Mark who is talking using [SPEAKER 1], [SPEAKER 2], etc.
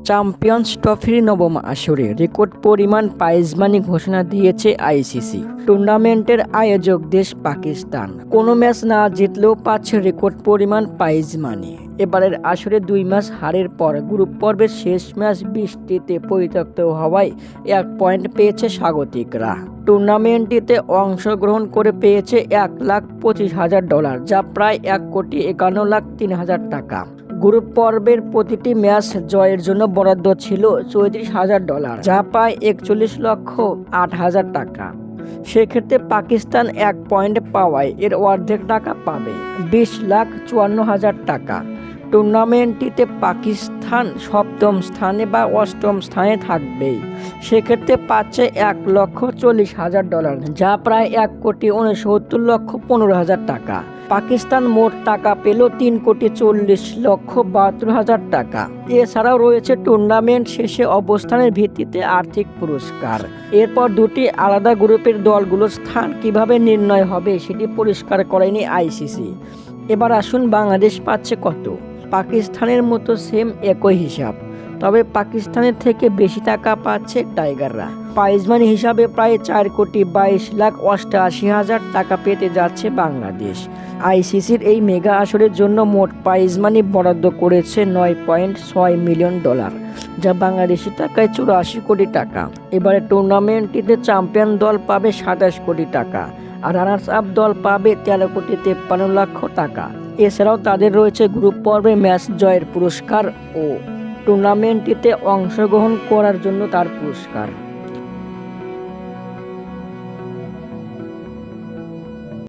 [SPEAKER 1] Champions ট্রফির নবম আসরে রেকর্ড পরিমাণ প্রাইজ মানি ঘোষণা দিয়েছে আইসিসি। টুর্নামেন্টের আয়োজক দেশ পাকিস্তান কোনো ম্যাচ না জিতলেও পাচ্ছে রেকর্ড পরিমাণ প্রাইজ মানি। এবারের আসরে 2 ম্যাচ হারের পর গ্রুপ পর্বের শেষ ম্যাচ বৃষ্টিতে পরিত্যক্ত হওয়ায় 1 পয়েন্ট পেয়েছে স্বাগতিকরা। টুর্নামেন্টটিতে অংশগ্রহণ করে পেয়েছে $1,25,000, যা প্রায় $1,51,03,000 টাকা। গ্রুপ পর্বের প্রতিটি ম্যাচ জয়ের জন্য বরাদ্দ ছিল $34,000, যা প্রায় $41,08,000 টাকা। সেক্ষেত্রে পাকিস্তান 1 পয়েন্ট পাওয়ায় এর অর্ধেক টাকা পাবে, $20,54,000 টাকা। টুর্নামেন্টটিতে পাকিস্তান সপ্তম স্থানে বা অষ্টম স্থানে থাকবেই, সেক্ষেত্রে পাচ্ছে $1,40,000, যা প্রায় $1,69,15,000 টাকা। পাকিস্তান মোট টাকা পেল $3,40,72,000 টাকা। এছাড়াও রয়েছে টুর্নামেন্ট শেষে অবস্থানের ভিত্তিতে আর্থিক পুরস্কার। এরপর দুটি আলাদা গ্রুপের দলগুলোর স্থান কিভাবে নির্ণয় হবে সেটি পরিষ্কার করেনি আইসিসি। এবার আসুন বাংলাদেশ পাচ্ছে কত। পাকিস্তানের মতো সেম একই হিসাব, তবে পাকিস্তানের থেকে বেশি টাকা পাচ্ছে টাইগাররা। প্রাইজ মানি হিসাবে প্রায় $4,22,88,000 টাকা পেতে যাচ্ছে বাংলাদেশ। আইসিসির এই মেগা আসরের জন্য মোট প্রাইজ মানি বরাদ্দ করেছে $9.6 মিলিয়ন, যা বাংলাদেশি টাকায় 84 কোটি টাকা। এবারে টুর্নামেন্টটিতে চ্যাম্পিয়ন দল পাবে 27 কোটি টাকা, আর রানার্স আপ দল পাবে 13,53,00,000 টাকা। এছাড়াও তাদের রয়েছে গ্রুপ পর্বে ম্যাচ জয়ের পুরস্কার ও টুর্নামেন্টটিতে অংশগ্রহণ করার জন্য তার পুরস্কার।